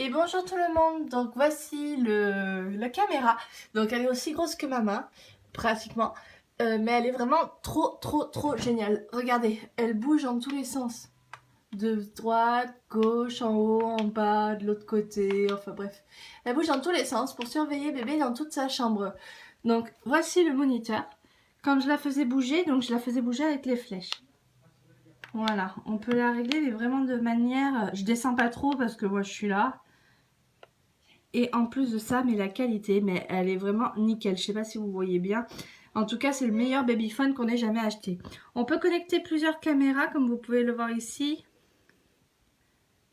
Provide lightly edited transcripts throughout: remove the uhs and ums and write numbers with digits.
Et bonjour tout le monde, donc voici la caméra. Donc elle est aussi grosse que ma main, pratiquement. Mais elle est vraiment trop géniale. Regardez, elle bouge dans tous les sens. De droite, gauche, en haut, en bas, de l'autre côté, enfin bref. Elle bouge dans tous les sens pour surveiller bébé dans toute sa chambre. Donc voici le moniteur. Quand je la faisais bouger, donc je la faisais bouger avec les flèches. Voilà, on peut la régler mais vraiment de manière... Je descends pas trop parce que moi je suis là. Et en plus de ça, mais la qualité, mais elle est vraiment nickel. Je sais pas si vous voyez bien. En tout cas, c'est le meilleur babyphone qu'on ait jamais acheté. On peut connecter plusieurs caméras, comme vous pouvez le voir ici.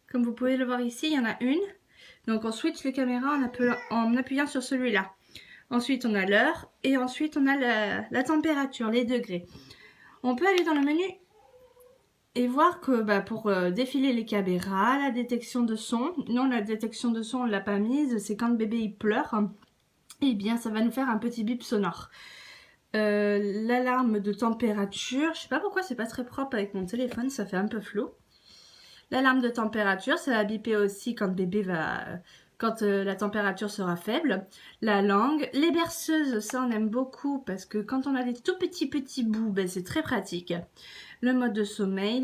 Comme vous pouvez le voir ici, il y en a une. Donc on switch les caméras en appuyant sur celui-là. Ensuite, on a l'heure et ensuite, on a la température, les degrés. On peut aller dans le menu et voir que pour défiler les caméras, la détection de son. Non, la détection de son, on ne l'a pas mise. C'est quand le bébé il pleure. Eh bien, ça va nous faire un petit bip sonore. L'alarme de température, je sais pas pourquoi c'est pas très propre avec mon téléphone, ça fait un peu flou. L'alarme de température, ça va biper aussi quand la température sera faible. La langue, les berceuses, ça on aime beaucoup parce que quand on a des tout petits bouts, c'est très pratique. Le mode de sommeil,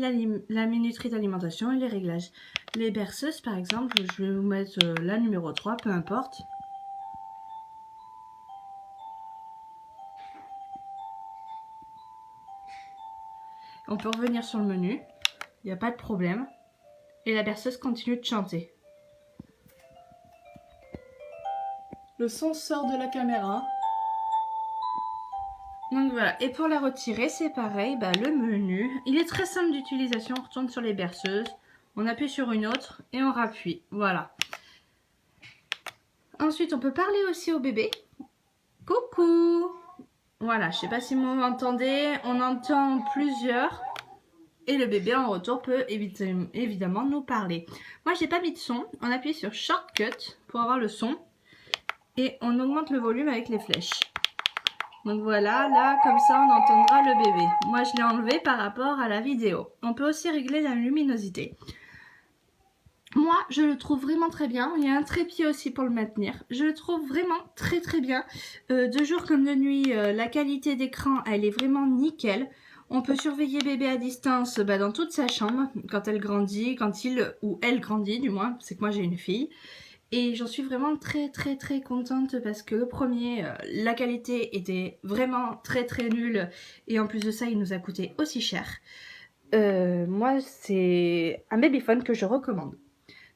la minuterie d'alimentation et les réglages. Les berceuses par exemple, je vais vous mettre la numéro 3, peu importe. On peut revenir sur le menu, il n'y a pas de problème. Et la berceuse continue de chanter. Le son sort de la caméra. Donc voilà, et pour la retirer, c'est pareil, le menu. Il est très simple d'utilisation, on retourne sur les berceuses, on appuie sur une autre et on rappuie, voilà. Ensuite, on peut parler aussi au bébé. Coucou! Voilà, je sais pas si vous m'entendez, on entend plusieurs. Et le bébé en retour peut évidemment nous parler. Moi, j'ai pas mis de son. On appuie sur Shortcut pour avoir le son. Et on augmente le volume avec les flèches. Donc voilà, là, comme ça, on entendra le bébé. Moi, je l'ai enlevé par rapport à la vidéo. On peut aussi régler la luminosité. Moi, je le trouve vraiment très bien. Il y a un trépied aussi pour le maintenir. Je le trouve vraiment très bien. De jour comme de nuit, la qualité d'écran, elle est vraiment nickel. On peut surveiller bébé à distance dans toute sa chambre, quand elle grandit, quand il ou elle grandit du moins, c'est que moi j'ai une fille. Et j'en suis vraiment très contente parce que le premier, la qualité était vraiment très nulle. Et en plus de ça, il nous a coûté aussi cher. Moi, c'est un babyphone que je recommande.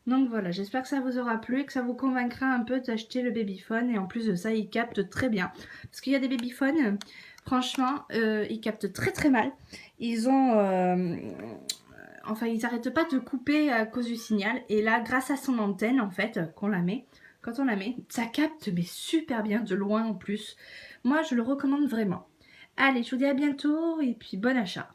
Donc voilà, j'espère que ça vous aura plu et que ça vous convaincra un peu d'acheter le babyphone. Et en plus de ça, il capte très bien. Parce qu'il y a des babyphones, franchement, ils captent très mal. Ils ont... Enfin, ils n'arrêtent pas de couper à cause du signal. Et là, grâce à son antenne, en fait, quand on la met, ça capte mais super bien, de loin en plus. Moi, je le recommande vraiment. Allez, je vous dis à bientôt et puis bon achat.